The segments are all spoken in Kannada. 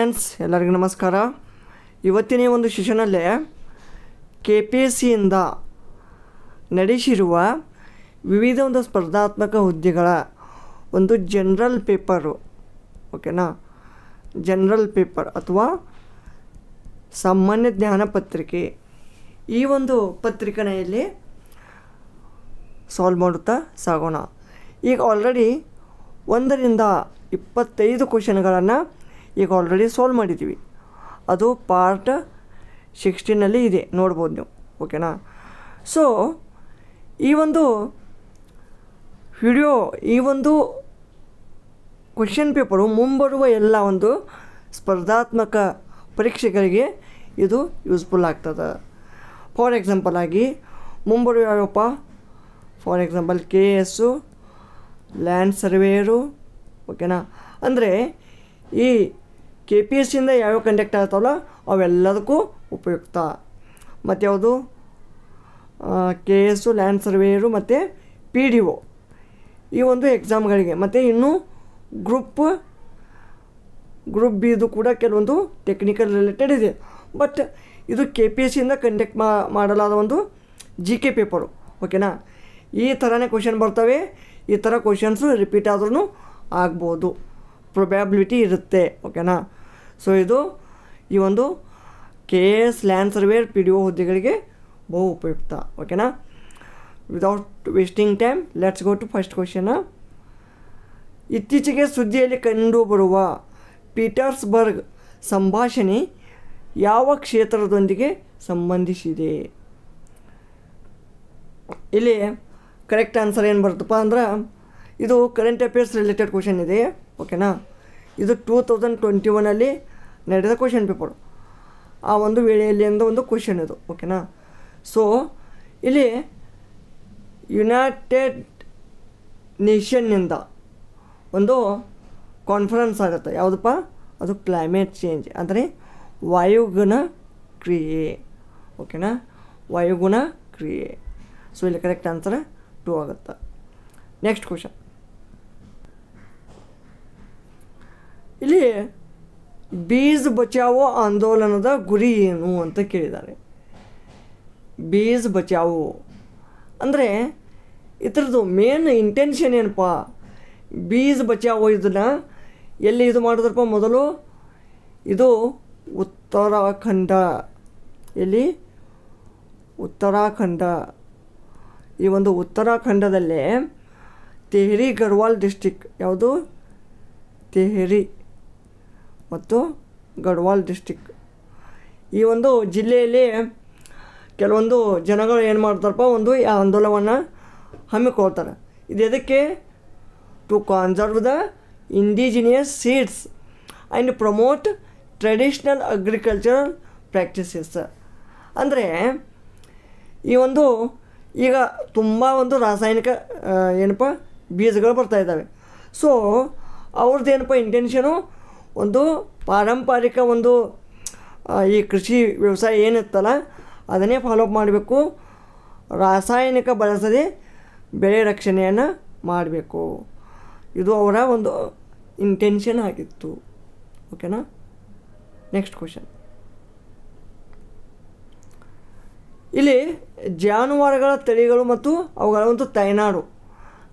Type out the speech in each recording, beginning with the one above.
ಫ್ರೆಂಡ್ಸ್, ಎಲ್ಲರಿಗೂ ನಮಸ್ಕಾರ. ಇವತ್ತಿನ ಒಂದು ಸೆಷನಲ್ಲೇ KPSCಯಿಂದ ನಡೆಸಿರುವ ವಿವಿಧ ಒಂದು ಸ್ಪರ್ಧಾತ್ಮಕ ಹುದ್ದೆಗಳ ಒಂದು ಜನರಲ್ ಪೇಪರು, ಓಕೆನಾ, ಜನರಲ್ ಪೇಪರ್ ಅಥವಾ ಸಾಮಾನ್ಯ ಜ್ಞಾನ ಪತ್ರಿಕೆ, ಈ ಒಂದು ಪತ್ರಿಕೆಯಲ್ಲಿ ಸಾಲ್ವ್ ಮಾಡುತ್ತಾ ಸಾಗೋಣ. ಈಗ ಆಲ್ರೆಡಿ 1 ರಿಂದ 25 ಕ್ವಶನ್ಗಳನ್ನು ಈಗ ಆಲ್ರೆಡಿ ಸಾಲ್ವ್ ಮಾಡಿದ್ದೀವಿ. ಅದು ಪಾರ್ಟ್ 16ನಲ್ಲಿ ಇದೆ, ನೋಡ್ಬೋದು ನೀವು, ಓಕೆನಾ. ಸೊ ಈ ಒಂದು ವಿಡಿಯೋ, ಈ ಒಂದು ಕ್ವಶನ್ ಪೇಪರು ಮುಂಬರುವ ಎಲ್ಲ ಒಂದು ಸ್ಪರ್ಧಾತ್ಮಕ ಪರೀಕ್ಷೆಗಳಿಗೆ ಇದು ಯೂಸ್ಫುಲ್ ಆಗ್ತದೆ. ಫಾರ್ ಎಕ್ಸಾಂಪಲ್ ಆಗಿ ಮುಂಬರುವ ಯಾವಪ್ಪ, for example KS, land surveyor, ಓಕೆನಾ. ಅಂದರೆ ಈ KPSCಯಿಂದ ಯಾವ್ಯಾವ ಕಂಡಕ್ಟ್ ಆಗ್ತಾವಲ್ಲ ಅವೆಲ್ಲದಕ್ಕೂ ಉಪಯುಕ್ತ. ಮತ್ತು ಯಾವುದು KS, ಲ್ಯಾಂಡ್ ಸರ್ವೇಯರು ಮತ್ತು PDO, ಈ ಒಂದು ಎಕ್ಸಾಮ್ಗಳಿಗೆ. ಮತ್ತು ಇನ್ನು ಗ್ರೂಪ್ ಬಿದು ಕೂಡ ಕೆಲವೊಂದು ಟೆಕ್ನಿಕಲ್ ರಿಲೇಟೆಡ್ ಇದೆ. ಬಟ್ ಇದು KPSCಯಿಂದ ಕಂಡಕ್ಟ್ ಮಾಡಲಾದ ಒಂದು GK ಪೇಪರು, ಓಕೆನಾ. ಈ ಥರನೇ ಕ್ವಶನ್ ಬರ್ತವೆ. ಈ ಥರ ಕ್ವಶನ್ಸು ರಿಪೀಟ್ ಆದ್ರೂ ಆಗ್ಬೋದು, ಪ್ರೊಬ್ಯಾಬಿಲಿಟಿ ಇರುತ್ತೆ, ಓಕೆನಾ. ಸೊ ಇದು ಈ ಒಂದು KS, ಲ್ಯಾಂಡ್ ಸರ್ವೇಯರ್, PDO ಹುದ್ದೆಗಳಿಗೆ ಬಹು ಉಪಯುಕ್ತ, ಓಕೆನಾ. Without wasting time, let's go to first question. ಇತ್ತೀಚೆಗೆ ಸುದ್ದಿಯಲ್ಲಿ ಕಂಡುಬರುವ ಪೀಟರ್ಸ್ಬರ್ಗ್ ಸಂಭಾಷಣೆ ಯಾವ ಕ್ಷೇತ್ರದೊಂದಿಗೆ ಸಂಬಂಧಿಸಿದೆ? ಇಲ್ಲಿ ಕರೆಕ್ಟ್ ಆನ್ಸರ್ ಏನು ಬರುತ್ತಪ್ಪ ಅಂದ್ರೆ, ಇದು ಕರೆಂಟ್ ಅಫೇರ್ಸ್ ರಿಲೇಟೆಡ್ ಕ್ವಶನ್ ಇದೆ, ಓಕೆನಾ. ಇದು 2021ನಲ್ಲಿ ನಡೆದ ಕ್ವಶನ್ ಪೇಪರು, ಆ ಒಂದು ವೇಳೆಯಲ್ಲಿ ಅಂದ ಒಂದು ಕ್ವಶನ್ ಇದು, ಓಕೆನಾ. ಸೊ ಇಲ್ಲಿ ಯುನೈಟೆಡ್ ನೇಷನ್ನಿಂದ ಒಂದು ಕಾನ್ಫರೆನ್ಸ್ ಆಗುತ್ತೆ. ಯಾವುದಪ್ಪ? ಅದು ಕ್ಲೈಮೇಟ್ ಚೇಂಜ್, ಅಂದರೆ ವಾಯುಗುಣ ಕ್ರಿಯೆ, ಓಕೆನಾ, ವಾಯುಗುಣ ಕ್ರಿಯೆ. ಸೊ ಇಲ್ಲಿ ಕರೆಕ್ಟ್ ಆನ್ಸರ್ 2 ಆಗುತ್ತೆ. ನೆಕ್ಸ್ಟ್ ಕ್ವಶನ್, ಇಲ್ಲಿ ಬೀಜ್ ಬಚಾವೋ ಆಂದೋಲನದ ಗುರಿ ಏನು ಅಂತ ಕೇಳಿದ್ದಾರೆ. ಬೀಜ್ ಬಚಾವೋ ಅಂದರೆ ಇದ್ರದ್ದು ಮೇನ್ ಇಂಟೆನ್ಷನ್ ಏನಪ್ಪ? ಬೀಜ್ ಬಚಾವೋ ಇದನ್ನು ಎಲ್ಲಿ ಇದು ಮಾಡಿದ್ರಪ್ಪ? ಮೊದಲು ಇದು ಉತ್ತರಾಖಂಡ, ಎಲ್ಲಿ? ಉತ್ತರಾಖಂಡ. ಈ ಒಂದು ಉತ್ತರಾಖಂಡದಲ್ಲೇ ತೆಹರಿ ಗಢವಾಲ್ ಡಿಸ್ಟಿಕ್, ಯಾವುದು? ತೆಹರಿ ಮತ್ತು ಗಢವಾಲ್ ಡಿಸ್ಟಿಕ್, ಈ ಒಂದು ಜಿಲ್ಲೆಯಲ್ಲಿ ಕೆಲವೊಂದು ಜನಗಳು ಏನು ಮಾಡ್ತಾರಪ್ಪ, ಒಂದು ಆಂದೋಲನವನ್ನು ಹಮ್ಮಿಕೊಳ್ತಾರೆ. ಇದು ಎದಕ್ಕೆ? To conserve the indigenous seeds and promote traditional agricultural practices. ಅಂದರೆ ಈ ಒಂದು ಈಗ ತುಂಬ ಒಂದು ರಾಸಾಯನಿಕ ಏನಪ್ಪ ಬೀಜಗಳು ಬರ್ತಾಯಿದ್ದಾವೆ. ಸೊ ಅವ್ರದ್ದು ಏನಪ್ಪ ಇಂಟೆನ್ಷನು, ಒಂದು ಪಾರಂಪರಿಕ ಒಂದು ಈ ಕೃಷಿ ವ್ಯವಸಾಯ ಏನಿತ್ತಲ್ಲ ಅದನ್ನೇ ಫಾಲೋಅಪ್ ಮಾಡಬೇಕು, ರಾಸಾಯನಿಕ ಬಳಸದೆ ಬೆಳೆ ರಕ್ಷಣೆಯನ್ನು ಮಾಡಬೇಕು. ಇದು ಅವರ ಒಂದು ಇಂಟೆನ್ಷನ್ ಆಗಿತ್ತು, ಓಕೆನಾ. ನೆಕ್ಸ್ಟ್ ಕ್ವಶನ್, ಇಲ್ಲಿ ಜಾನುವಾರುಗಳ ತಳಿಗಳು ಮತ್ತು ಅವುಗಳ ಒಂದು ತಾಯ್ನಾಡು,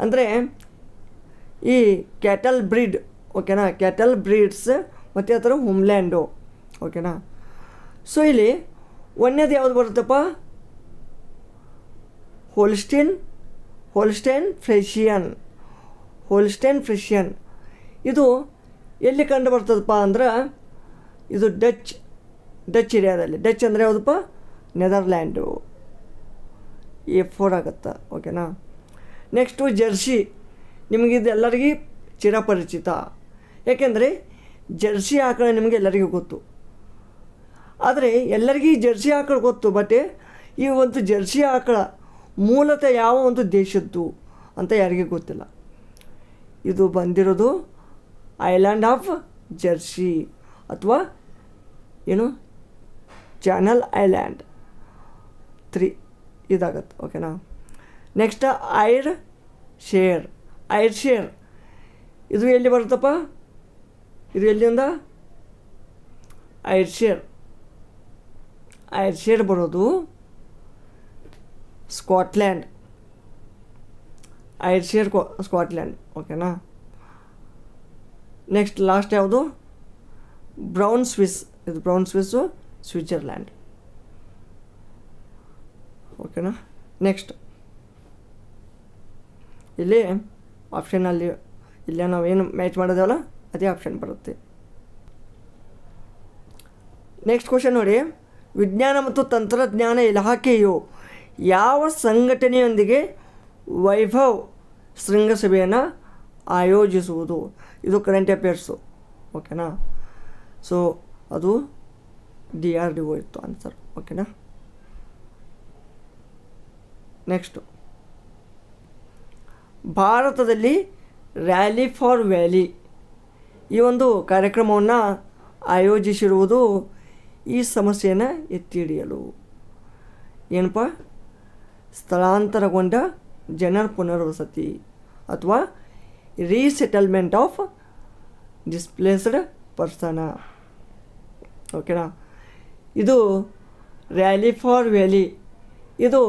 ಅಂದರೆ ಈ ಕ್ಯಾಟಲ್ ಬ್ರೀಡ್, ಓಕೆನಾ, ಕ್ಯಾಟಲ್ ಬ್ರೀಡ್ಸ್ ಮತ್ತು ಆ ಥರ ಹೋಮ್ಲ್ಯಾಂಡು, ಓಕೆನಾ. ಸೊ ಇಲ್ಲಿ ಒಂದೇದು ಯಾವುದು ಬರುತ್ತಪ್ಪ? ಹೋಲ್ಸ್ಟೈನ್ ಫ್ರೆಶಿಯನ್. ಇದು ಎಲ್ಲಿ ಕಂಡು ಬರ್ತದಪ್ಪ ಅಂದ್ರೆ, ಇದು ಡಚ್ ಏರಿಯಾದಲ್ಲಿ. ಡಚ್ ಅಂದರೆ ಯಾವುದಪ್ಪ? ನೆದರ್ಲ್ಯಾಂಡು. A4 ಆಗುತ್ತೆ, ಓಕೆನಾ. Next Jersey. ನಿಮಗಿದು ಎಲ್ಲರಿಗೂ ಚಿರಪರಿಚಿತ, ಯಾಕೆಂದರೆ ಜರ್ಸಿ ಆಕಳ ನಿಮಗೆ ಎಲ್ಲರಿಗೂ ಗೊತ್ತು. ಆದರೆ ಎಲ್ಲರಿಗೂ ಜರ್ಸಿ ಆಕಳ ಗೊತ್ತು, ಬಟ್ ಈ ಒಂದು ಜರ್ಸಿ ಆಕಳ ಮೂಲತಃ ಯಾವ ಒಂದು ದೇಶದ್ದು ಅಂತ ಯಾರಿಗೂ ಗೊತ್ತಿಲ್ಲ. ಇದು ಬಂದಿರೋದು ಐಲ್ಯಾಂಡ್ ಆಫ್ ಜರ್ಸಿ ಅಥವಾ ಏನು ಚಾನಲ್ ಐಲ್ಯಾಂಡ್ 3 ಇದಾಗತ್ತೆ, ಓಕೆನಾ. Next Ayrshire. ಇದು ಎಲ್ಲಿ ಬರುತ್ತಪ್ಪ? ಇದು ಎಲ್ಲಿಂದ? ಐರ್ಶಿಯರ್ ಬರೋದು ಸ್ಕಾಟ್ಲ್ಯಾಂಡ್. ಸ್ಕಾಟ್ಲ್ಯಾಂಡ್. ಓಕೆನಾ. ನೆಕ್ಸ್ಟ್ ಲಾಸ್ಟ್ ಯಾವುದು? Brown Swiss. ಇದು ಬ್ರೌನ್ ಸ್ವಿಸ್ಸು ಸ್ವಿಟ್ಜರ್ಲ್ಯಾಂಡ್. ಓಕೆನಾ. ನೆಕ್ಸ್ಟ್ ಇಲ್ಲಿ ಆಪ್ಷನಲ್ಲಿ ಇಲ್ಲೇ ನಾವೇನು ಮ್ಯಾಚ್ ಮಾಡೋದಲ್ಲ ಅದೇ ಆಪ್ಷನ್ ಬರುತ್ತೆ. ನೆಕ್ಸ್ಟ್ ಕ್ವಶನ್ ನೋಡಿ, ವಿಜ್ಞಾನ ಮತ್ತು ತಂತ್ರಜ್ಞಾನ ಇಲಾಖೆಯು ಯಾವ ಸಂಘಟನೆಯೊಂದಿಗೆ ವೈಭವ್ ಶೃಂಗಸಭೆಯನ್ನು ಆಯೋಜಿಸುವುದು? ಇದು ಕರೆಂಟ್ ಅಫೇರ್ಸು. ಓಕೆನಾ. ಸೊ ಅದು DRDO ಇತ್ತು ಆನ್ಸರ್. ಓಕೆನಾ. ನೆಕ್ಸ್ಟು, ಭಾರತದಲ್ಲಿ ರ್ಯಾಲಿ ಫಾರ್ ವ್ಯಾಲಿ ಈ ಒಂದು ಕಾರ್ಯಕ್ರಮವನ್ನು ಆಯೋಜಿಸಿರುವುದು ಈ ಸಮಸ್ಯೆಯನ್ನು ಎತ್ತಿ ಹಿಡಿಯಲು. ಏನಪ್ಪ? ಸ್ಥಳಾಂತರಗೊಂಡ ಜನರ ಪುನರ್ವಸತಿ ಅಥವಾ ರೀಸೆಟಲ್ಮೆಂಟ್ ಆಫ್ ಡಿಸ್ಪ್ಲೇಸ್ಡ್ ಪರ್ಸನ. ಓಕೆನಾ. ಇದು ರ್ಯಾಲಿ ಫಾರ್ ವ್ಯಾಲಿ ಇದು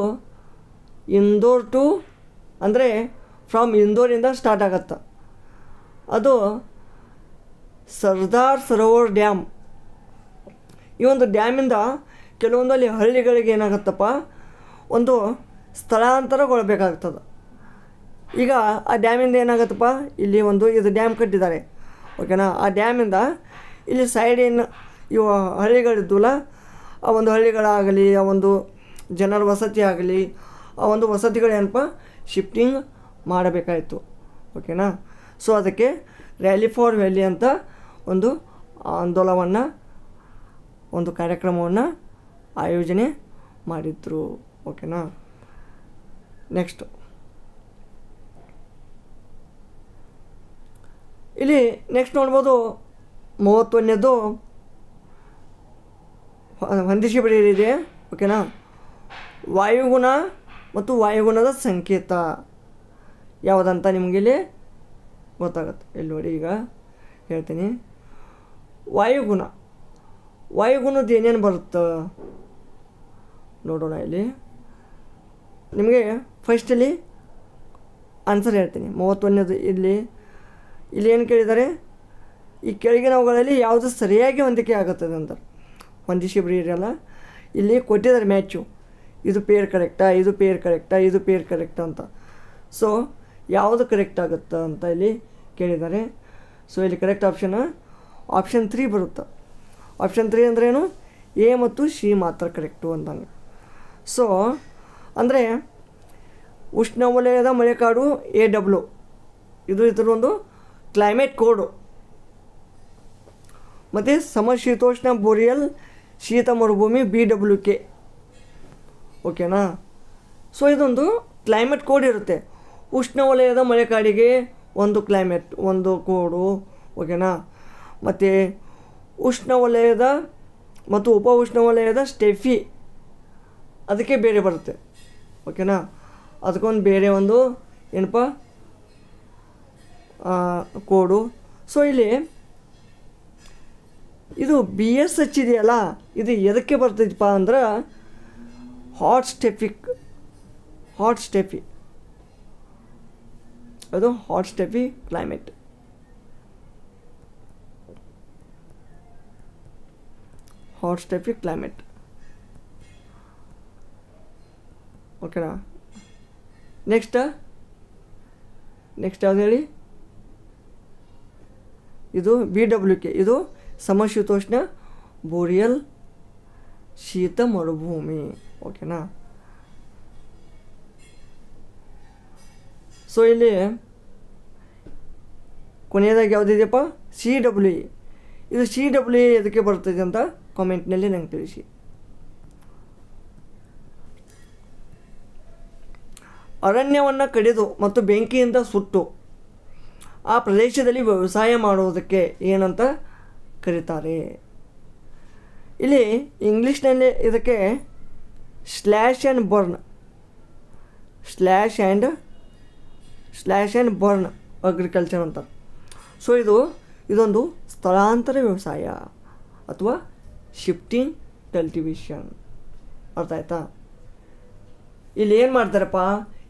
ಇಂದೋರ್ ಟು ಅಂದರೆ ಫ್ರಮ್ ಇಂದೋರಿಂದ ಸ್ಟಾರ್ಟ್ ಆಗತ್ತೆ. ಅದು ಸರ್ದಾರ್ ಸರೋವರ್ ಡ್ಯಾಮ್, ಈ ಒಂದು ಡ್ಯಾಮಿಂದ ಕೆಲವೊಂದು ಅಲ್ಲಿ ಹಳ್ಳಿಗಳಿಗೆ ಏನಾಗುತ್ತಪ್ಪ ಒಂದು ಸ್ಥಳಾಂತರಗೊಳ್ಬೇಕಾಗ್ತದೆ. ಈಗ ಆ ಡ್ಯಾಮಿಂದ ಏನಾಗುತ್ತಪ್ಪ, ಇಲ್ಲಿ ಒಂದು ಇದು ಡ್ಯಾಮ್ ಕಟ್ಟಿದ್ದಾರೆ. ಓಕೆನಾ. ಆ ಡ್ಯಾಮಿಂದ ಇಲ್ಲಿ ಸೈಡ್ ಏನು ಇವು ಹಳ್ಳಿಗಳಿದ್ವಲ್ಲ ಆ ಒಂದು ಹಳ್ಳಿಗಳಾಗಲಿ ಆ ಒಂದು ಜನರ ವಸತಿ ಆಗಲಿ ಆ ಒಂದು ವಸತಿಗಳೇನಪ್ಪ ಶಿಫ್ಟಿಂಗ್ ಮಾಡಬೇಕಾಯಿತು. ಓಕೆನಾ. ಸೊ ಅದಕ್ಕೆ ರ್ಯಾಲಿ ಫಾರ್ ವ್ಯಾಲಿ ಅಂತ ಒಂದು ಆಂದೋಲನವನ್ನು ಒಂದು ಕಾರ್ಯಕ್ರಮವನ್ನು ಆಯೋಜನೆ ಮಾಡಿದ್ರು. ಓಕೆನಾ. ನೆಕ್ಸ್ಟು ಇಲ್ಲಿ ನೆಕ್ಸ್ಟ್ ನೋಡ್ಬೋದು 31ನೇದು ಹೊಂದಿಸಿ ಬರೆಯಲಿದೆ. ಓಕೆನಾ. ವಾಯುಗುಣ ಮತ್ತು ವಾಯುಗುಣದ ಸಂಕೇತ ಯಾವುದಂತ ನಿಮಗಿಲ್ಲಿ ಗೊತ್ತಾಗುತ್ತೆ. ಇಲ್ಲಿ ನೋಡಿ ಈಗ ಹೇಳ್ತೀನಿ. ವಾಯುಗುಣದ ಏನೇನು ಬರುತ್ತೆ ನೋಡೋಣ. ಇಲ್ಲಿ ನಿಮಗೆ ಫಸ್ಟಲ್ಲಿ ಆನ್ಸರ್ ಹೇಳ್ತೀನಿ. 31ನೇದು ಇಲ್ಲಿ ಏನು ಕೇಳಿದ್ದಾರೆ, ಈ ಕೆಳಗಿನವುಗಳಲ್ಲಿ ಯಾವುದು ಸರಿಯಾಗಿ ಹೊಂದಿಕೆ ಆಗುತ್ತದೆ ಅಂತ ಹೊಂದಿಸಿ ಬರೀರಲ್ಲ. ಇಲ್ಲಿ ಕೊಟ್ಟಿದ್ದಾರೆ ಮ್ಯಾಚು, ಇದು ಪೇರ್ ಕರೆಕ್ಟಾ, ಇದು ಪೇರ್ ಕರೆಕ್ಟಾ, ಇದು ಪೇರ್ ಕರೆಕ್ಟಾ ಅಂತ. ಸೊ ಯಾವುದು ಕರೆಕ್ಟ್ ಆಗುತ್ತಾ ಅಂತ ಇಲ್ಲಿ ಕೇಳಿದ್ದಾರೆ. ಸೊ ಇಲ್ಲಿ ಕರೆಕ್ಟ್ ಆಪ್ಷನ್ 3 ಬರುತ್ತೆ. ಆಪ್ಷನ್ 3 ಅಂದ್ರೇನು? ಎ ಮತ್ತು ಸಿ ಮಾತ್ರ ಕರೆಕ್ಟು ಅಂದಂಗೆ. ಸೊ ಅಂದರೆ ಉಷ್ಣವಲಯದ ಮಳೆಕಾಡು AW ಇದು ಇದರ ಒಂದು ಕ್ಲೈಮೇಟ್ ಕೋಡು. ಮತ್ತು ಸಮಶೀತೋಷ್ಣ ಬೋರಿಯಲ್ ಶೀತ ಮರುಭೂಮಿ BWK. ಓಕೆನಾ. ಸೊ ಇದೊಂದು ಕ್ಲೈಮೇಟ್ ಕೋಡ್ ಇರುತ್ತೆ. ಉಷ್ಣವಲಯದ ಮಳೆಕಾಡಿಗೆ ಒಂದು ಕ್ಲೈಮೇಟ್ ಒಂದು ಕೋಡು. ಓಕೆನಾ. ಮತ್ತು ಉಷ್ಣವಲಯದ ಮತ್ತು ಉಪ ಉಷ್ಣವಲಯದ ಸ್ಟೆಫಿ ಅದಕ್ಕೆ ಬೇರೆ ಬರುತ್ತೆ. ಓಕೆನಾ. ಅದಕ್ಕೊಂದು ಬೇರೆ ಒಂದು ಏನಪ್ಪ ಕೋಡು. ಸೊ ಇಲ್ಲಿ ಇದು BSH ಇದೆಯಲ್ಲ, ಇದು ಎದಕ್ಕೆ ಬರ್ತೈತಪ್ಪ ಅಂದ್ರೆ ಹಾಟ್ ಸ್ಟೆಫಿ ಅದು ಹಾಟ್ ಸ್ಟೆಫಿ ಕ್ಲೈಮೇಟ್. ಓಕೆನಾ. ನೆಕ್ಸ್ಟ್ ಯಾವ್ದು ಹೇಳಿ? ಇದು BWK ಇದು ಸಮಶೀತೋಷ್ಣ ಬೋರಿಯಲ್ ಶೀತ ಮರುಭೂಮಿ. ಓಕೆನಾ. ಸೊ ಇಲ್ಲಿ ಕೊನೆಯದಾಗಿ ಯಾವುದಿದೆಯಪ್ಪ? CWE. ಇದು CWE ಎದಕ್ಕೆ ಬರ್ತದೆ ಅಂತ ಕಾಮೆಂಟ್ನಲ್ಲಿ ನಂಗೆ ತಿಳಿಸಿ. ಅರಣ್ಯವನ್ನು ಕಡಿದು ಮತ್ತು ಬೆಂಕಿಯಿಂದ ಸುಟ್ಟು ಆ ಪ್ರದೇಶದಲ್ಲಿ ವ್ಯವಸಾಯ ಮಾಡುವುದಕ್ಕೆ ಏನಂತ ಕರೀತಾರೆ? ಇಲ್ಲಿ ಇಂಗ್ಲೀಷ್ನಲ್ಲಿ ಇದಕ್ಕೆ ಸ್ಲ್ಯಾಶ್ ಆ್ಯಂಡ್ ಬರ್ನ್ ಅಗ್ರಿಕಲ್ಚರ್ ಅಂತಾರೆ. ಸೊ ಇದೊಂದು ಸ್ಥಳಾಂತರ ವ್ಯವಸಾಯ ಅಥವಾ ಶಿಫ್ಟಿಂಗ್ ಕಲ್ಟಿವೇಷನ್. ಅರ್ಥ ಆಯ್ತಾ? ಇಲ್ಲಿ ಏನು ಮಾಡ್ತಾರಪ್ಪ,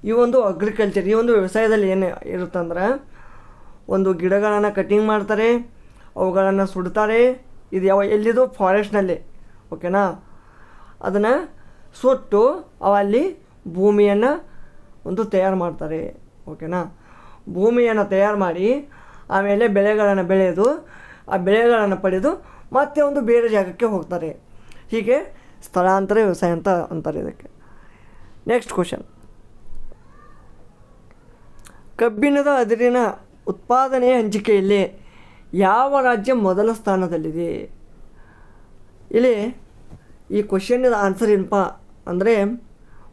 ಈ ಒಂದು ಅಗ್ರಿಕಲ್ಚರ್, ಈ ಒಂದು ವ್ಯವಸಾಯದಲ್ಲಿ ಏನು ಇರುತ್ತಂದ್ರೆ ಒಂದು ಗಿಡಗಳನ್ನು ಕಟಿಂಗ್ ಮಾಡ್ತಾರೆ, ಅವುಗಳನ್ನು ಸುಡ್ತಾರೆ. ಇದು ಎಲ್ಲಿದು ಫಾರೆಸ್ಟ್ನಲ್ಲಿ, ಓಕೆನಾ? ಅದನ್ನು ಸುಟ್ಟು ಅಲ್ಲಿ ಭೂಮಿಯನ್ನು ಒಂದು ತಯಾರು ಮಾಡ್ತಾರೆ, ಓಕೆನಾ? ಭೂಮಿಯನ್ನು ತಯಾರು ಮಾಡಿ ಆಮೇಲೆ ಬೆಳೆಗಳನ್ನು ಬೆಳೆದು ಆ ಬೆಳೆಗಳನ್ನು ಪಡೆದು ಮತ್ತೆ ಒಂದು ಬೇರೆ ಜಾಗಕ್ಕೆ ಹೋಗ್ತಾರೆ. ಹೀಗೆ ಸ್ಥಳಾಂತರ ವ್ಯವಸಾಯ ಅಂತ ಅಂತಾರೆ ಇದಕ್ಕೆ. ನೆಕ್ಸ್ಟ್ ಕ್ವಶನ್, ಕಬ್ಬಿಣದ ಅದಿರಿನ ಉತ್ಪಾದನೆಯ ಹಂಚಿಕೆಯಲ್ಲಿ ಯಾವ ರಾಜ್ಯ ಮೊದಲ ಸ್ಥಾನದಲ್ಲಿದೆ? ಇಲ್ಲಿ ಈ ಕ್ವಶನ್ನಿನ ಆನ್ಸರ್ ಏನಪ್ಪ ಅಂದರೆ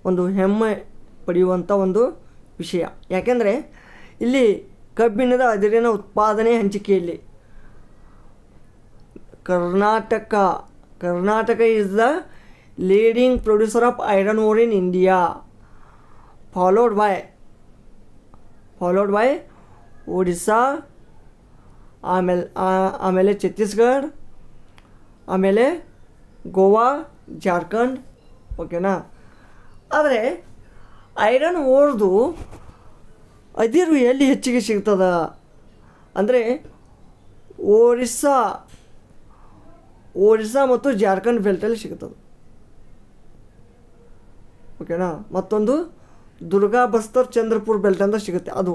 ಒಂದು ಹೆಮ್ಮೆ ಪಡೆಯುವಂಥ ಒಂದು ವಿಷಯ. ಯಾಕೆಂದರೆ ಇಲ್ಲಿ ಕಬ್ಬಿಣದ ಅದಿರಿನ ಉತ್ಪಾದನೆ ಹಂಚಿಕೆಯಲ್ಲಿ Karnataka is the leading producer of iron ore in India, followed by Odisha, ಆಮೇಲೆ ಛತ್ತೀಸ್ಗಢ, ಆಮೇಲೆ ಗೋವಾ, ಜಾರ್ಖಂಡ್, ಓಕೆನಾ? ಆದರೆ ಐರನ್ ಓರ್ದು ಅದಿರು ಎಲ್ಲಿ ಹೆಚ್ಚಿಗೆ ಸಿಗ್ತದ ಅಂದರೆ ಒರಿಸ್ಸಾ ಮತ್ತು ಜಾರ್ಖಂಡ್ ಬೆಲ್ಟಲ್ಲಿ ಸಿಗ್ತದೆ, ಓಕೆನಾ? ಮತ್ತೊಂದು ದುರ್ಗಾ ಬಸ್ತರ್ ಚಂದ್ರಪುರ್ ಬೆಲ್ಟ್ ಅಂತ ಸಿಗುತ್ತೆ ಅದು,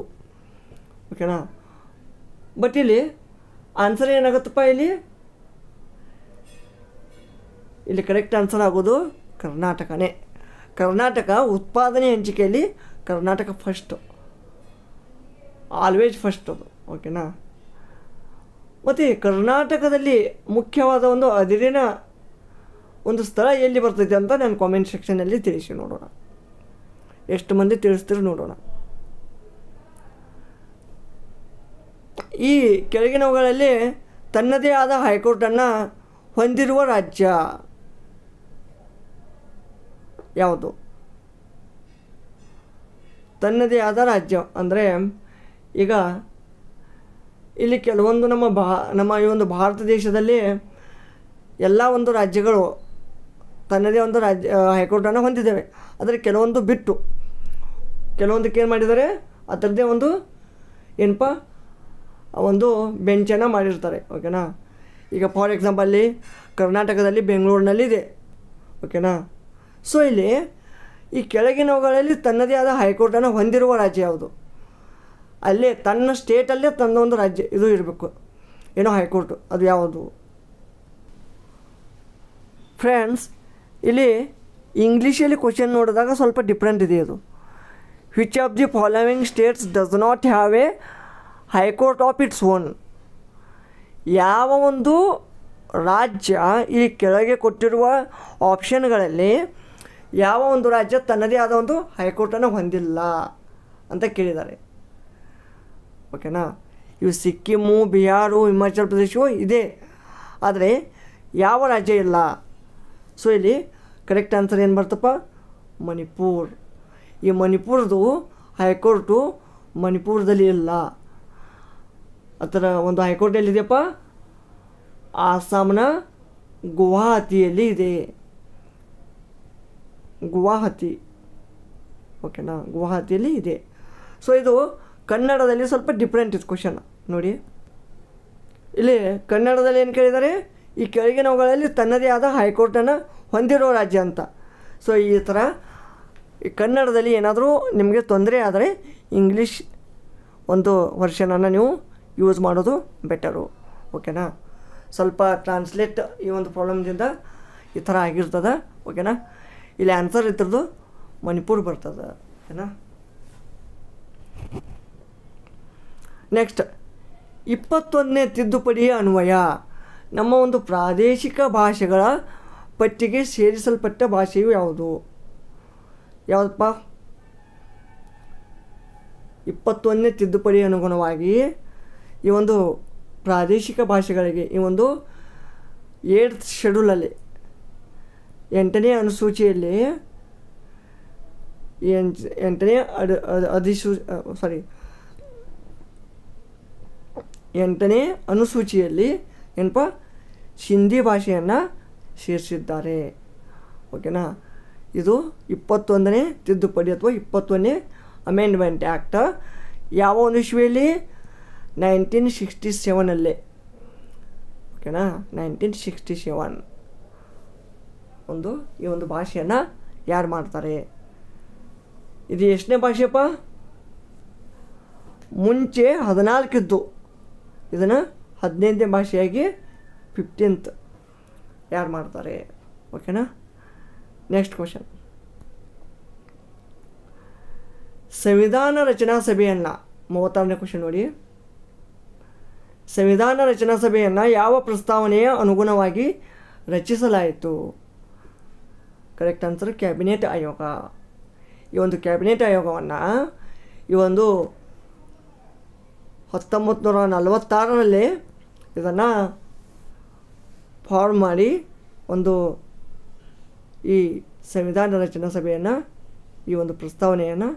ಓಕೆನಾ? ಬಟ್ ಇಲ್ಲಿ ಆನ್ಸರ್ ಏನಾಗುತ್ತಪ್ಪ, ಇಲ್ಲಿ ಕರೆಕ್ಟ್ ಆನ್ಸರ್ ಆಗೋದು ಕರ್ನಾಟಕನೇ. ಕರ್ನಾಟಕ ಉತ್ಪಾದನೆ ಹಂಚಿಕೆಯಲ್ಲಿ ಕರ್ನಾಟಕ ಫಸ್ಟು, ಆಲ್ವೇಸ್ ಫಸ್ಟ್ ಅದು, ಓಕೆನಾ? ಮತ್ತು ಕರ್ನಾಟಕದಲ್ಲಿ ಮುಖ್ಯವಾದ ಒಂದು ಅದಿರಿನ ಒಂದು ಸ್ಥಳ ಎಲ್ಲಿ ಬರ್ತೈತೆ ಅಂತ ನಾನು ಕಾಮೆಂಟ್ ಸೆಕ್ಷನಲ್ಲಿ ತಿಳಿಸಿ ನೋಡೋಣ, ಎಷ್ಟು ಮಂದಿ ತಿಳಿಸ್ತೀರಿ ನೋಡೋಣ. ಈ ಕೆಳಗಿನವುಗಳಲ್ಲಿ ತನ್ನದೇ ಆದ ಹೈಕೋರ್ಟನ್ನು ಹೊಂದಿರುವ ರಾಜ್ಯ ಯಾವುದು? ತನ್ನದೇ ಆದ ರಾಜ್ಯ ಅಂದರೆ ಈಗ ಇಲ್ಲಿ ಕೆಲವೊಂದು ನಮ್ಮ ಈ ಒಂದು ಭಾರತ ದೇಶದಲ್ಲಿ ಎಲ್ಲ ಒಂದು ರಾಜ್ಯಗಳು ತನ್ನದೇ ಒಂದು ಹೈಕೋರ್ಟನ್ನು ಹೊಂದಿದ್ದೇವೆ. ಆದರೆ ಕೆಲವೊಂದು ಬಿಟ್ಟು ಕೆಲವೊಂದಕ್ಕೆ ಏನು ಮಾಡಿದ್ದಾರೆ, ಅದರದ್ದೇ ಒಂದು ಏನಪ್ಪ ಒಂದು ಬೆಂಚನ್ನು ಮಾಡಿರ್ತಾರೆ, ಓಕೆನಾ? ಈಗ ಫಾರ್ ಎಕ್ಸಾಂಪಲ್ಲಿ ಕರ್ನಾಟಕದಲ್ಲಿ ಬೆಂಗಳೂರಿನಲ್ಲಿದೆ, ಓಕೆನಾ? ಸೊ ಇಲ್ಲಿ ಈ ಕೆಳಗಿನವುಗಳಲ್ಲಿ ತನ್ನದೇ ಆದ ಹೈಕೋರ್ಟನ್ನು ಹೊಂದಿರುವ ರಾಜ್ಯ ಯಾವುದು? ಅಲ್ಲೇ ತನ್ನ ಸ್ಟೇಟಲ್ಲೇ ತನ್ನ ಒಂದು ರಾಜ್ಯ ಇದು ಇರಬೇಕು, ಏನೋ ಹೈಕೋರ್ಟು, ಅದು ಯಾವುದು? ಫ್ರೆಂಡ್ಸ್, ಇಲ್ಲಿ ಇಂಗ್ಲೀಷಲ್ಲಿ ಕ್ವಶನ್ ನೋಡಿದಾಗ ಸ್ವಲ್ಪ ಡಿಫ್ರೆಂಟ್ ಇದೆ ಇದು. Which of the following States does not have A high court of its own? ಯಾವ ಒಂದು ರಾಜ್ಯ ಈ ಕೆಳಗೆ ಕೊಟ್ಟಿರುವ ಆಪ್ಷನ್ಗಳಲ್ಲಿ ಯಾವ ಒಂದು ರಾಜ್ಯ ತನ್ನದೇ ಆದ ಒಂದು ಹೈಕೋರ್ಟನ್ನು ಹೊಂದಿಲ್ಲ ಅಂತ ಕೇಳಿದ್ದಾರೆ, ಓಕೆನಾ? ಇವು ಸಿಕ್ಕಿಮು, ಬಿಹಾರು, ಹಿಮಾಚಲ ಪ್ರದೇಶವು ಇದೆ, ಆದರೆ ಯಾವ ರಾಜ್ಯ ಇಲ್ಲ. ಸೊ ಇಲ್ಲಿ ಕರೆಕ್ಟ್ ಆನ್ಸರ್ ಏನು ಬರ್ತಪ್ಪ, ಮಣಿಪುರ್. ಈ ಮಣಿಪುರದು ಹೈಕೋರ್ಟು ಮಣಿಪುರದಲ್ಲಿ ಇಲ್ಲ. ಅದರ ಒಂದು ಹೈಕೋರ್ಟ್ ಎಲ್ಲಿದೆಯಪ್ಪ, ಆಸಾಮ್ನ ಗುವಾಹತಿಯಲ್ಲಿ ಇದೆ, ಗುವಾಹತಿ, ಓಕೆನಾ? ಗುವಾಹತಿಯಲ್ಲಿ ಇದೆ. ಸೊ ಇದು ಕನ್ನಡದಲ್ಲಿ ಸ್ವಲ್ಪ ಡಿಫ್ರೆಂಟ್ ಇದೆ ಕ್ವಶನ್ ನೋಡಿ. ಇಲ್ಲಿ ಕನ್ನಡದಲ್ಲಿ ಏನು ಕೇಳಿದ್ದಾರೆ, ಈ ಕೆಳಗಿನವುಗಳಲ್ಲಿ ತನ್ನದೇ ಆದ ಹೈಕೋರ್ಟನ್ನು ಹೊಂದಿರೋ ರಾಜ್ಯ ಅಂತ. ಸೊ ಈ ಥರ ಈ ಕನ್ನಡದಲ್ಲಿ ಏನಾದರೂ ನಿಮಗೆ ತೊಂದರೆ ಆದರೆ ಇಂಗ್ಲೀಷ್ ಒಂದು ವರ್ಷನನ್ನು ನೀವು ಯೂಸ್ ಮಾಡೋದು ಬೆಟರು, ಓಕೆನಾ? ಸ್ವಲ್ಪ ಟ್ರಾನ್ಸ್ಲೇಟ್ ಈ ಒಂದು ಪ್ರಾಬ್ಲಮ್ದಿಂದ ಈ ಥರ ಆಗಿರ್ತದೆ, ಓಕೆನಾ? ಇಲ್ಲಿ ಆನ್ಸರ್ ಇದ್ರದ್ದು ಮಣಿಪುರ ಬರ್ತದೆ, ಓಕೆನಾ? ನೆಕ್ಸ್ಟ್ 21ನೇ ತಿದ್ದುಪಡಿಯ ಅನ್ವಯ ನಮ್ಮ ಒಂದು ಪ್ರಾದೇಶಿಕ ಭಾಷೆಗಳ ಪಟ್ಟಿಗೆ ಸೇರಿಸಲ್ಪಟ್ಟ ಭಾಷೆಯು ಯಾವುದಪ್ಪ? 21ನೇ ತಿದ್ದುಪಡಿ ಅನುಗುಣವಾಗಿ ಈ ಒಂದು ಪ್ರಾದೇಶಿಕ ಭಾಷೆಗಳಿಗೆ ಈ ಒಂದು 8th ಶೆಡ್ಯೂಲಲ್ಲಿ 8ನೇ ಅನುಸೂಚಿಯಲ್ಲಿ 8ನೇ ಅನುಸೂಚಿಯಲ್ಲಿ ಏನಪ್ಪ, ಸಿಂಧಿ ಭಾಷೆಯನ್ನು ಸೇರಿಸಿದ್ದಾರೆ. ಓಕೆನಾ. ಇದು 21ನೇ ತಿದ್ದುಪಡಿ ಅಥವಾ 21ನೇ ಅಮೆಂಡ್ಮೆಂಟ್ ಆ್ಯಕ್ಟ್ ಯಾವ ಒಂದು ಇಸ್ವಿಯಲ್ಲಿ 1967 ಓಕೆನಾ. 1967 ಈ ಒಂದು ಭಾಷೆಯನ್ನು ಯಾರು ಮಾಡ್ತಾರೆ? ಇದು ಎಷ್ಟನೇ ಭಾಷೆಪ್ಪ? ಮುಂಚೆ 14 ಇದ್ದು ಇದನ್ನು 15ನೇ ಭಾಷೆಯಾಗಿ 15th ಯಾರು ಮಾಡ್ತಾರೆ? ಓಕೆನಾ. ನೆಕ್ಸ್ಟ್ ಕ್ವಶನ್, ಸಂವಿಧಾನ ರಚನಾ ಸಭೆಯನ್ನು 36ನೇ ಕ್ವಶನ್ ನೋಡಿ. ಸಂವಿಧಾನ ರಚನಾ ಸಭೆಯನ್ನು ಯಾವ ಪ್ರಸ್ತಾವನೆಯ ಅನುಗುಣವಾಗಿ ರಚಿಸಲಾಯಿತು? ಕರೆಕ್ಟ್ ಆನ್ಸರ್ ಕ್ಯಾಬಿನೆಟ್ ಆಯೋಗ. ಈ ಒಂದು ಕ್ಯಾಬಿನೆಟ್ ಆಯೋಗವನ್ನು ಈ ಒಂದು 1946ರಲ್ಲಿ ಇದನ್ನು ಫಾರ್ಮ್ ಮಾಡಿ ಒಂದು ಈ ಸಂವಿಧಾನ ರಚನಾ ಸಭೆಯನ್ನು ಈ ಒಂದು ಪ್ರಸ್ತಾವನೆಯನ್ನು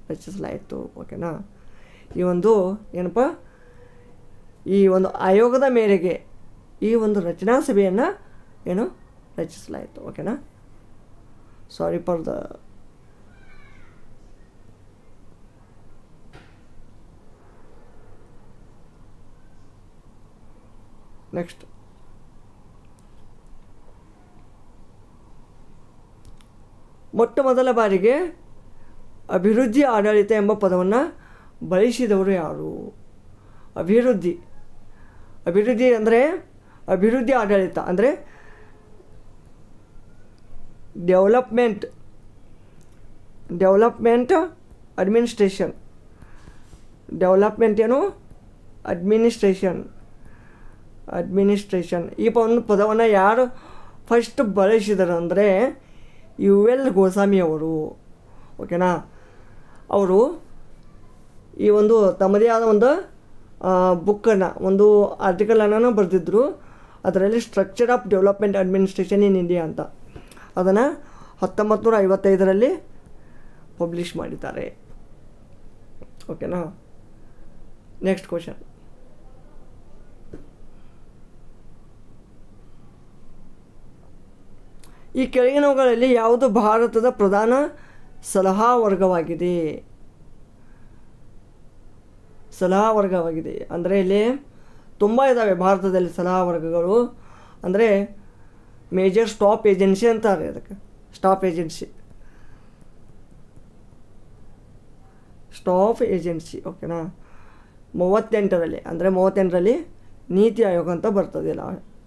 ರಚಿಸಲಾಯಿತು. ಓಕೆನಾ. ಈ ಒಂದು ಏನಪ್ಪ, ಈ ಒಂದು ಆಯೋಗದ ಮೇರೆಗೆ ಈ ಒಂದು ರಚನಾ ಸಭೆಯನ್ನು ರಚಿಸಲಾಯಿತು. ಓಕೆನಾ. ಸಾರಿ ಫಾರ್ ದ ನೆಕ್ಸ್ಟ್, ಮೊಟ್ಟ ಮೊದಲ ಬಾರಿಗೆ ಅಭಿವೃದ್ಧಿ ಆಡಳಿತ ಎಂಬ ಪದವನ್ನು ಬಳಸಿದವರು ಯಾರು? ಅಭಿವೃದ್ಧಿ ಅಂದರೆ ಅಭಿವೃದ್ಧಿ ಆಡಳಿತ ಅಂದರೆ ಡೆವಲಪ್ಮೆಂಟ್ ಅಡ್ಮಿನಿಸ್ಟ್ರೇಷನ್. ಡೆವಲಪ್ಮೆಂಟ್ ಏನು? ಅಡ್ಮಿನಿಸ್ಟ್ರೇಷನ್. ಈ ಒಂದು ಪದವನ್ನು ಯಾರು ಫಸ್ಟ್ ಬಳಸಿದರು ಅಂದರೆ UL ಗೋಸ್ವಾಮಿ ಅವರು. ಓಕೆನಾ. ಅವರು ಈ ಒಂದು ತಮ್ಮದೇ ಆದ ಒಂದು ಬುಕ್ಕನ್ನು, ಒಂದು ಆರ್ಟಿಕಲನ್ನು ಬರೆದಿದ್ದರು. ಅದರಲ್ಲಿ structure of development administration in India ಅಂತ. ಅದನ್ನು 1955ರಲ್ಲಿ ಪಬ್ಲಿಷ್ ಮಾಡಿದ್ದಾರೆ. ಓಕೆನಾ. ನೆಕ್ಸ್ಟ್ ಕ್ವಶನ್, ಈ ಕೆಳಗಿನವುಗಳಲ್ಲಿ ಯಾವುದು ಭಾರತದ ಪ್ರಧಾನ ಸಲಹಾ ವರ್ಗವಾಗಿದೆ? ಅಂದರೆ ಇಲ್ಲಿ ತುಂಬ ಇದ್ದಾವೆ ಭಾರತದಲ್ಲಿ ಸಲಹಾ ವರ್ಗಗಳು. ಅಂದರೆ ಮೇಜರ್ ಸ್ಟಾಪ್ ಏಜೆನ್ಸಿ ಅಂತಾರೆ ಅದಕ್ಕೆ. Stop agency. ಓಕೆನಾ. 38ರಲ್ಲಿ ನೀತಿ ಆಯೋಗ ಅಂತ ಬರ್ತದೆ. ಇಲ್ಲ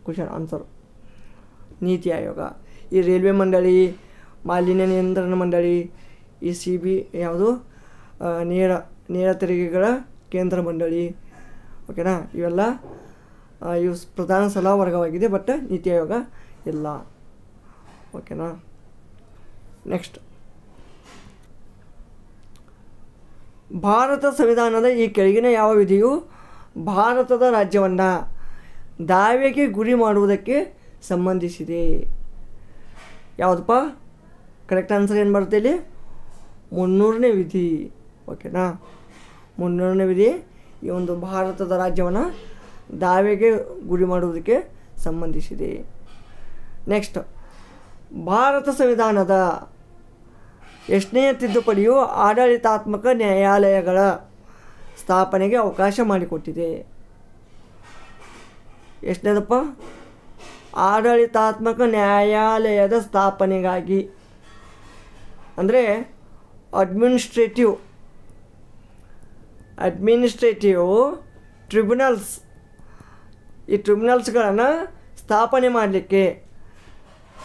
ಕ್ವಶನ್ ಆನ್ಸರು ನೀತಿ ಆಯೋಗ. ಈ ರೈಲ್ವೆ ಮಂಡಳಿ, ಮಾಲಿನ್ಯ ನಿಯಂತ್ರಣ ಮಂಡಳಿ, ಈ CB ಯಾವುದು ನೇರ ತೆರಿಗೆಗಳ ಕೇಂದ್ರ ಮಂಡಳಿ. ಓಕೆನಾ. ಇವೆಲ್ಲ ಇವು ಪ್ರಧಾನ ಸಲಹಾ ವರ್ಗವಾಗಿದೆ. ಬಟ್ ನೀತಿ ಆಯೋಗ ಇಲ್ಲ. ಓಕೆನಾ. ನೆಕ್ಸ್ಟ್, ಭಾರತ ಸಂವಿಧಾನದ ಈ ಕೆಳಗಿನ ಯಾವ ವಿಧಿಯು ಭಾರತದ ರಾಜ್ಯವನ್ನು ದಾವೆಗೆ ಗುರಿ ಮಾಡುವುದಕ್ಕೆ ಸಂಬಂಧಿಸಿದೆ? ಯಾವುದಪ್ಪ? ಕರೆಕ್ಟ್ ಆನ್ಸರ್ ಏನು ಬರುತ್ತೆ ಇಲ್ಲಿ? 300ನೇ ವಿಧಿ. ಓಕೆನಾ. 300ನೇ ವಿಧಿ ಈ ಒಂದು ಭಾರತದ ರಾಜ್ಯವನ್ನು ದಾವೆಗೆ ಗುರಿ ಮಾಡುವುದಕ್ಕೆ ಸಂಬಂಧಿಸಿದೆ. ನೆಕ್ಸ್ಟ್, ಭಾರತ ಸಂವಿಧಾನದ ಎಷ್ಟನೇ ತಿದ್ದುಪಡಿಯು ಆಡಳಿತಾತ್ಮಕ ನ್ಯಾಯಾಲಯಗಳ ಸ್ಥಾಪನೆಗೆ ಅವಕಾಶ ಮಾಡಿಕೊಟ್ಟಿದೆ? ಎಷ್ಟನೇದಪ್ಪ? ಆಡಳಿತಾತ್ಮಕ ನ್ಯಾಯಾಲಯದ ಸ್ಥಾಪನೆಗಾಗಿ. ಅಂದರೆ ಅಡ್ಮಿನಿಸ್ಟ್ರೇಟಿವ್ ಟ್ರಿಬ್ಯುನಲ್ಸ್. ಈ ಟ್ರಿಬ್ಯುನಲ್ಸ್ಗಳನ್ನು ಸ್ಥಾಪನೆ ಮಾಡಲಿಕ್ಕೆ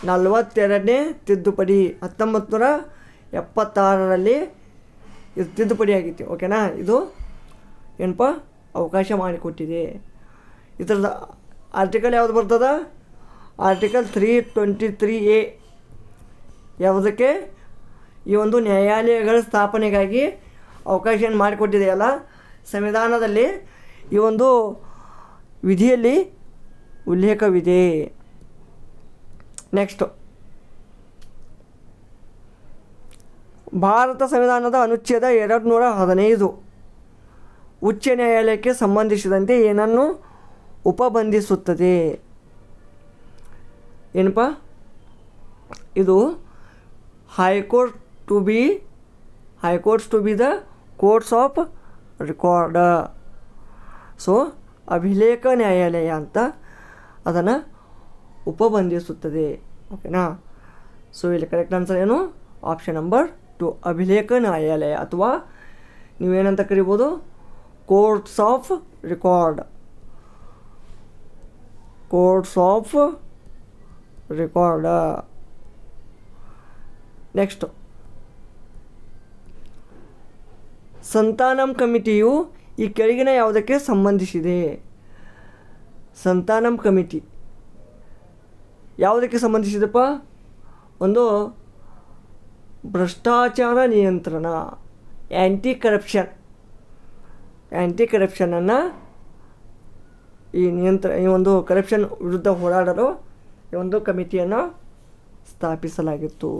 42ನೇ ತಿದ್ದುಪಡಿ 1976ರಲ್ಲಿ ಇದು ತಿದ್ದುಪಡಿ ಆಗಿತ್ತು. ಓಕೆನಾ. ಇದು ಏನಪ್ಪ ಅವಕಾಶ ಮಾಡಿಕೊಟ್ಟಿದೆ. ಇದರದ ಆರ್ಟಿಕಲ್ ಯಾವುದು ಬರ್ತದ? Article 323A. ಯಾವುದಕ್ಕೆ? ಈ ಒಂದು ನ್ಯಾಯಾಲಯಗಳ ಸ್ಥಾಪನೆಗಾಗಿ ಅವಕಾಶ ಮಾಡಿಕೊಟ್ಟಿದೆಯಲ್ಲ ಸಂವಿಧಾನದಲ್ಲಿ, ಈ ಒಂದು ವಿಧಿಯಲ್ಲಿ ಉಲ್ಲೇಖವಿದೆ. ನೆಕ್ಸ್ಟು, ಭಾರತ ಸಂವಿಧಾನದ ಅನುಚ್ಛೇದ 215 ಉಚ್ಚ ನ್ಯಾಯಾಲಯಕ್ಕೆ ಸಂಬಂಧಿಸಿದಂತೆ ಏನನ್ನು ಉಪಬಂಧಿಸುತ್ತದೆ? ಏನಪ್ಪ ಇದು high courts to be the courts of record. So ಅಭಿಲೇಖ ನ್ಯಾಯಾಲಯ ಅಂತ ಅದನ್ನು ಉಪಬಂಧಿಸುತ್ತದೆ. ಓಕೆನಾ. ಸೊ ಇಲ್ಲಿ ಕರೆಕ್ಟ್ ಆನ್ಸರ್ ಏನು? ಆಪ್ಷನ್ ನಂಬರ್ 2 ಅಭಿಲೇಖ ನ್ಯಾಯಾಲಯ, ಅಥವಾ ನೀವೇನಂತ ಕರಿಬೋದು courts of record. Courts of record. Next, Santhanam ಕಮಿಟಿಯು ಈ ಕೆಳಗಿನ ಯಾವುದಕ್ಕೆ ಸಂಬಂಧಿಸಿದೆ? ಸಂತಾನಂ ಕಮಿಟಿ ಯಾವುದಕ್ಕೆ ಸಂಬಂಧಿಸಿದಪ್ಪ? ಒಂದು ಭ್ರಷ್ಟಾಚಾರ ನಿಯಂತ್ರಣ, ಆ್ಯಂಟಿ ಕರಪ್ಷನನ್ನು ಈ ಒಂದು ಕರಪ್ಷನ್ ವಿರುದ್ಧ ಹೋರಾಡಲು ಈ ಒಂದು ಕಮಿಟಿಯನ್ನು ಸ್ಥಾಪಿಸಲಾಗಿತ್ತು,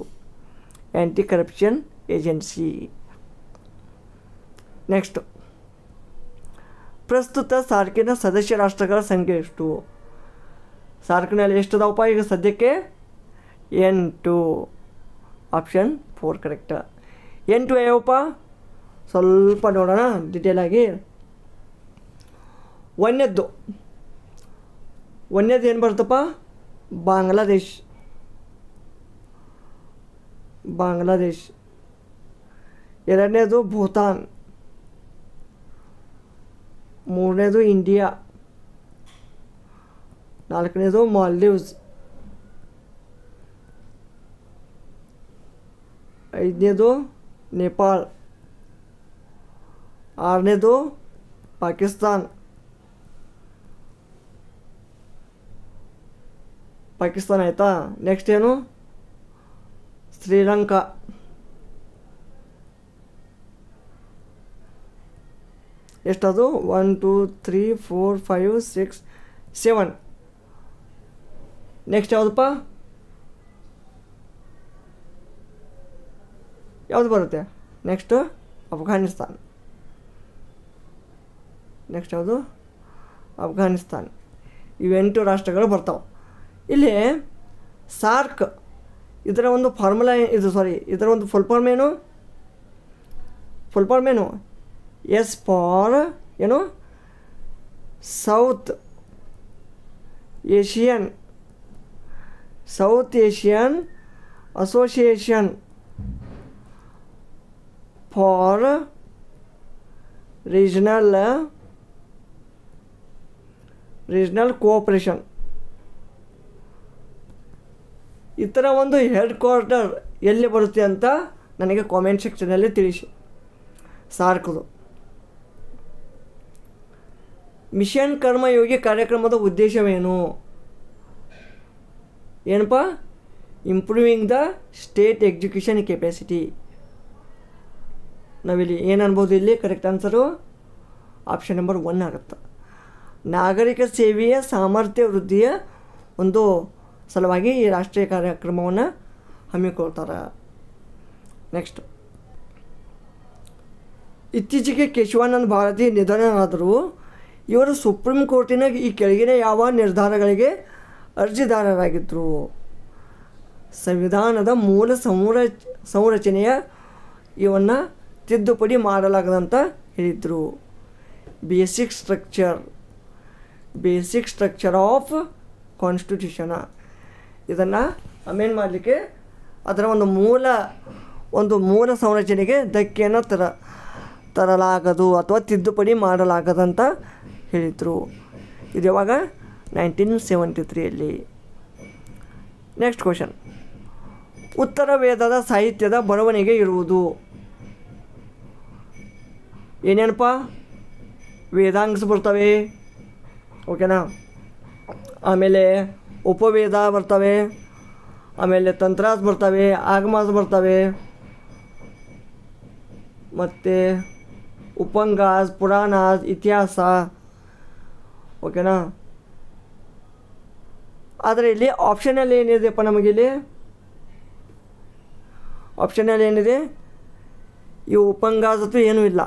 ಆ್ಯಂಟಿ ಕರಪ್ಷನ್ ಏಜೆನ್ಸಿ. ನೆಕ್ಸ್ಟ್, ಪ್ರಸ್ತುತ ಸಾರ್ಕಿನ ಸದಸ್ಯ ರಾಷ್ಟ್ರಗಳ ಸಂಖ್ಯೆ ಎಷ್ಟು? ಸಾರ್ಕ್ನಲ್ಲಿ ಎಷ್ಟು ಅದಾವಪ್ಪ ಈಗ ಸದ್ಯಕ್ಕೆ? 8. Option 4 correct. 8 ಯಾವಪ್ಪ? ಸ್ವಲ್ಪ ನೋಡೋಣ ಡಿಟೇಲಾಗಿ. ಒಂದನೇದು ಏನು ಬರ್ತಪ್ಪ? ಬಾಂಗ್ಲಾದೇಶ್. ಎರಡನೇದು ಭೂತಾನ್. ಮೂರನೇದು ಇಂಡಿಯಾ. ನಾಲ್ಕನೇದು ಮಾಲ್ಡೀವ್ಸ್. ಐದನೇದು ನೇಪಾಳ್. ಆರನೇದು ಪಾಕಿಸ್ತಾನ್ ಆಯಿತಾ. ನೆಕ್ಸ್ಟ್ ಏನು? ಶ್ರೀಲಂಕಾ. ಎಷ್ಟದು? 1 2 3 4 5 6 7. ನೆಕ್ಸ್ಟ್ ಯಾವುದಪ್ಪ? ಯಾವುದು ಬರುತ್ತೆ ನೆಕ್ಸ್ಟು? ಅಫ್ಘಾನಿಸ್ತಾನ್. ನೆಕ್ಸ್ಟ್ ಯಾವುದು? ಅಫ್ಘಾನಿಸ್ತಾನ್. ಇವು 8 ರಾಷ್ಟ್ರಗಳು ಬರ್ತಾವೆ. ಇಲ್ಲಿ ಸಾರ್ಕ್ ಇದರ ಒಂದು ಫಾರ್ಮುಲಾ ಇದರ ಒಂದು ಫುಲ್ ಫಾರ್ಮ್ ಏನು? ಎಸ್ ಫಾರ್ ಏನು? South Asian association for regional cooperation. ಈ ಥರ ಒಂದು ಹೆಡ್ ಕ್ವಾರ್ಟರ್ ಎಲ್ಲಿ ಬರುತ್ತೆ ಅಂತ ನನಗೆ ಕಾಮೆಂಟ್ ಸೆಕ್ಷನಲ್ಲಿ ತಿಳಿಸಿ. ಸಾರ್ಕ್ದು ಮಿಷನ್ ಕರ್ಮಯೋಗಿ ಕಾರ್ಯಕ್ರಮದ ಉದ್ದೇಶವೇನು? ಏನಪ್ಪ? Improving the state execution capacity. ನಾವಿಲ್ಲಿ ಏನು ಅನ್ಬೋದು? ಇಲ್ಲಿ ಕರೆಕ್ಟ್ ಆನ್ಸರು ಆಪ್ಷನ್ ನಂಬರ್ 1 ಆಗುತ್ತೆ. ನಾಗರಿಕ ಸೇವೆಯ ಸಾಮರ್ಥ್ಯ ವೃದ್ಧಿಯ ಒಂದು ಸಲುವಾಗಿ ಈ ರಾಷ್ಟ್ರೀಯ ಕಾರ್ಯಕ್ರಮವನ್ನು ಹಮ್ಮಿಕೊಳ್ತಾರೆ. ನೆಕ್ಸ್ಟ್, ಇತ್ತೀಚೆಗೆ ಕೇಶವಾನಂದ ಭಾರತಿ ನಿಧನರಾದರು. ಇವರು ಸುಪ್ರೀಂ ಕೋರ್ಟಿನ ಈ ಕೆಳಗಿನ ಯಾವ ನಿರ್ಧಾರಗಳಿಗೆ ಅರ್ಜಿದಾರರಾಗಿದ್ದರು? ಸಂವಿಧಾನದ ಮೂಲ ಸಂರಚನೆಯ ಇವನ್ನು ತಿದ್ದುಪಡಿ ಮಾಡಲಾಗದಂತ ಹೇಳಿದರು. Basic structure of constitution. ಇದನ್ನು ಅಮೆಂಡ್ ಮಾಡಲಿಕ್ಕೆ ಅದರ ಒಂದು ಮೂಲ ಸಂರಚನೆಗೆ ಧಕ್ಕೆಯನ್ನು ತರಲಾಗದು ಅಥವಾ ತಿದ್ದುಪಡಿ ಮಾಡಲಾಗದಂತ ಹೇಳಿದರು. ಇದು ಯಾವಾಗ? 1973ಯಲ್ಲಿ. ನೆಕ್ಸ್ಟ್ ಕ್ವಶನ್, ಉತ್ತರ ವೇದದ ಸಾಹಿತ್ಯದ ಬರವಣಿಗೆ ಇರುವುದು ಏನೇನಪ್ಪ? ವೇದಾಂಗ್ಸ್ ಬರ್ತವೆ, ಓಕೆನಾ. ಆಮೇಲೆ ಉಪವೇದ ಬರ್ತವೆ, ಆಮೇಲೆ ತಂತ್ರಾಸ್ ಬರ್ತವೆ, ಆಗಮಾಸ್ ಬರ್ತವೆ, ಮತ್ತು ಉಪಂಗಾಸ್, ಪುರಾಣಾಸ್, ಇತಿಹಾಸ, ಓಕೆನಾ. ಆದರೆ ಇಲ್ಲಿ ಆಪ್ಷನಲ್ಲಿ ಏನಿದೆಯಪ್ಪ? ನಮಗಿಲ್ಲಿ ಆಪ್ಷನಲ್ಲಿ ಏನಿದೆ? ಈ ಉಪಂಗಾಸ್ ಅಂತೂ ಏನೂ ಇಲ್ಲ,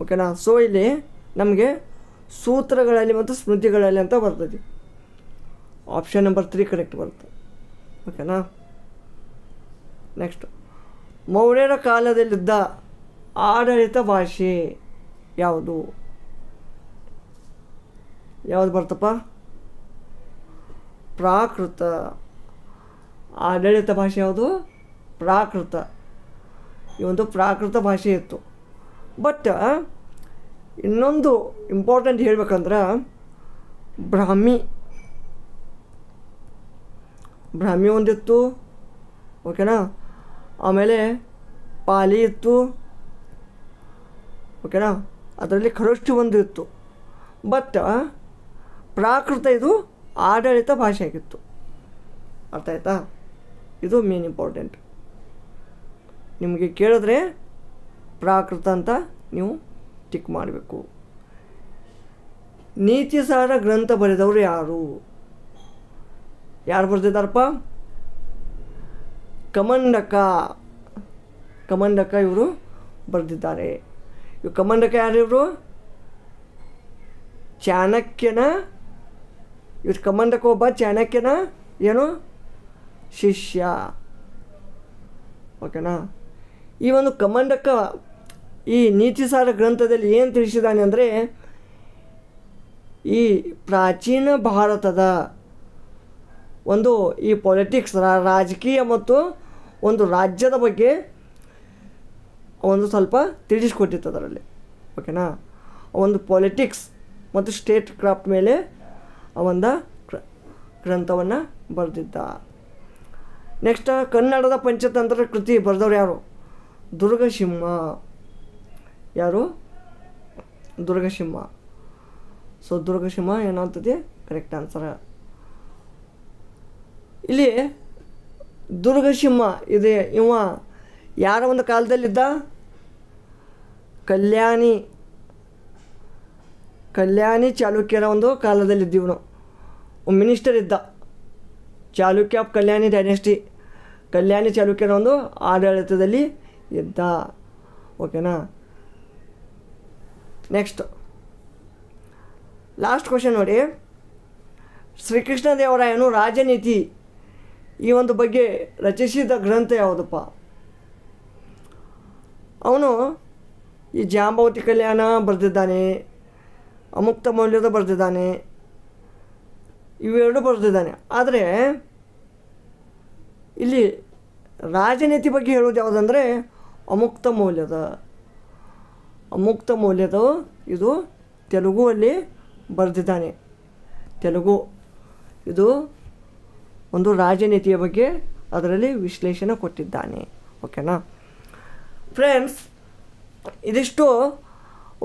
ಓಕೆನಾ. ಸೊ ಇಲ್ಲಿ ನಮಗೆ ಸೂತ್ರಗಳಲ್ಲಿ ಮತ್ತು ಸ್ಮೃತಿಗಳಲ್ಲಿ ಅಂತ ಬರ್ತದೆ. ಆಪ್ಷನ್ ನಂಬರ್ 3 ಕರೆಕ್ಟ್ ಬರುತ್ತೆ. ಓಕೆನಾ. ನೆಕ್ಸ್ಟ್, ಮೌರ್ಯರ ಕಾಲದಲ್ಲಿದ್ದ ಆಡಳಿತ ಭಾಷೆ ಯಾವುದು? ಯಾವುದು ಬರ್ತಪ್ಪ? ಪ್ರಾಕೃತ. ಆಡಳಿತ ಭಾಷೆ ಯಾವುದು? ಪ್ರಾಕೃತ. ಈ ಒಂದು ಪ್ರಾಕೃತ ಭಾಷೆ ಇತ್ತು. ಬಟ್ ಇನ್ನೊಂದು ಇಂಪಾರ್ಟೆಂಟ್ ಹೇಳ್ಬೇಕಂದ್ರೆ ಬ್ರಾಹ್ಮಿ ಒಂದಿತ್ತು. ಓಕೆನಾ. ಆಮೇಲೆ ಪಾಲಿ ಇತ್ತು. ಓಕೆನಾ. ಅದರಲ್ಲಿ ಖರೋಷ್ಠಿ ಒಂದು ಇತ್ತು. ಬಟ್ ಪ್ರಾಕೃತ ಇದು ಆಡಳಿತ ಭಾಷೆ ಆಗಿತ್ತು. ಅರ್ಥ ಆಯ್ತಾ? ಇದು ಮೇನ್ ಇಂಪಾರ್ಟೆಂಟ್. ನಿಮಗೆ ಕೇಳಿದ್ರೆ ಪ್ರಾಕೃತ ಅಂತ ನೀವು ಟಿಕ್ ಮಾಡಬೇಕು. ನೀತಿಸಾರ ಗ್ರಂಥ ಬರೆದವರು ಯಾರು? ಯಾರು ಬರೆದಿದ್ದಾರಪ್ಪ? ಕಮಂಡಕ ಇವರು ಬರೆದಿದ್ದಾರೆ. ಕಮಂಡಕ ಯಾರು? ಇವರು ಚಾಣಕ್ಯನ, ಇವ್ರು ಕಮಂಡಕ ಒಬ್ಬ ಚಾಣಕ್ಯನ ಏನು ಶಿಷ್ಯ. ಓಕೆನಾ. ಈ ಒಂದು ಕಮಂಡಕ ಈ ನೀತಿಸಾರ ಗ್ರಂಥದಲ್ಲಿ ಏನು ತಿಳಿಸಿದ್ದಾನೆ ಅಂದರೆ, ಈ ಪ್ರಾಚೀನ ಭಾರತದ ಒಂದು ಈ ಪೊಲಿಟಿಕ್ಸ್, ರಾಜಕೀಯ ಮತ್ತು ಒಂದು ರಾಜ್ಯದ ಬಗ್ಗೆ ಒಂದು ಸ್ವಲ್ಪ ತಿಳಿಸ್ಕೊಟ್ಟಿತ್ತು ಅದರಲ್ಲಿ. ಓಕೆನಾ. ಒಂದು ಪೊಲಿಟಿಕ್ಸ್ ಮತ್ತು ಸ್ಟೇಟ್ ಕ್ರಾಫ್ಟ್ ಮೇಲೆ ಒಂದು ಗ್ರಂಥವನ್ನು ಬರೆದಿದ್ದ. ನೆಕ್ಸ್ಟ್, ಕನ್ನಡದ ಪಂಚತಂತ್ರ ಕೃತಿ ಬರೆದವ್ರು ಯಾರು? ದುರ್ಗಸಿಂಹ. ಯಾರು? ದುರ್ಗಸಿಂಹ. ಸೊ ದುರ್ಗಸಿಂಹ ಏನಾಗ್ತದೆ? Correct answer. ಇಲ್ಲಿ ದುರ್ಗಸಿಂಹ ಇದೆ. ಇವ ಯಾರ ಒಂದು ಕಾಲದಲ್ಲಿದ್ದ? ಕಲ್ಯಾಣಿ ಚಾಲುಕ್ಯರ ಒಂದು ಕಾಲದಲ್ಲಿದ್ದೀವನು. ಮಿನಿಸ್ಟರ್ ಇದ್ದ. ಚಾಲುಕ್ಯ ಆಫ್ ಕಲ್ಯಾಣಿ ಡೈನೆಸ್ಟಿ, ಕಲ್ಯಾಣಿ ಚಾಲುಕ್ಯರ ಒಂದು ಆಡಳಿತದಲ್ಲಿ ಇದ್ದ. ಓಕೆನಾ. ನೆಕ್ಸ್ಟ್ ಲಾಸ್ಟ್ ಕ್ವಶನ್ ನೋಡಿ. ಶ್ರೀಕೃಷ್ಣ ದೇವರಾಯನು ರಾಜನೀತಿ ಈ ಒಂದು ಬಗ್ಗೆ ರಚಿಸಿದ ಗ್ರಂಥ ಯಾವುದಪ್ಪ? ಅವನು ಈ ಜಾಂಬವತಿ ಕಲ್ಯಾಣ ಬರೆದಿದ್ದಾನೆ, ಅಮುಕ್ತ ಮೌಲ್ಯದ ಬರೆದಿದ್ದಾನೆ, ಇವೆರಡು ಬರೆದಿದ್ದಾನೆ. ಆದರೆ ಇಲ್ಲಿ ರಾಜನೀತಿ ಬಗ್ಗೆ ಹೇಳೋದು ಯಾವುದಂದರೆ ಅಮುಕ್ತ ಮೌಲ್ಯದ ಇದು ತೆಲುಗುವಲ್ಲಿ ಬರೆದಿದ್ದಾನೆ. ತೆಲುಗು ಇದು ಒಂದು ರಾಜನೀತಿಯ ಬಗ್ಗೆ ಅದರಲ್ಲಿ ವಿಶ್ಲೇಷಣೆ ಕೊಟ್ಟಿದ್ದಾನೆ. ಓಕೆನಾ ಫ್ರೆಂಡ್ಸ್, ಇದಿಷ್ಟು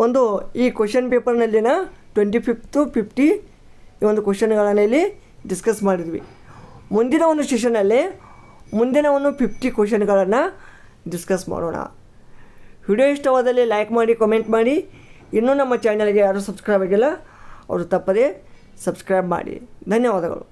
ಒಂದು ಈ ಕ್ವಶನ್ ಪೇಪರ್ನಲ್ಲಿನ 25 to 50 ಈ ಒಂದು ಕ್ವಶನ್ಗಳನ್ನು ಇಲ್ಲಿ ಡಿಸ್ಕಸ್ ಮಾಡಿದ್ವಿ. ಮುಂದಿನ ಒಂದು ಸೆಷನಲ್ಲಿ ಮುಂದಿನ ಒಂದು 50 ಕ್ವಶನ್ಗಳನ್ನು ಡಿಸ್ಕಸ್ ಮಾಡೋಣ. ವಿಡಿಯೋ ಇಷ್ಟವಾದಲ್ಲಿ ಲೈಕ್ ಮಾಡಿ, ಕಮೆಂಟ್ ಮಾಡಿ. ಇನ್ನೂ ನಮ್ಮ ಚಾನಲ್ಗೆ ಯಾರು ಸಬ್ಸ್ಕ್ರೈಬ್ ಆಗಿಲ್ಲ ಅವರು ತಪ್ಪದೇ ಸಬ್ಸ್ಕ್ರೈಬ್ ಮಾಡಿ. ಧನ್ಯವಾದಗಳು.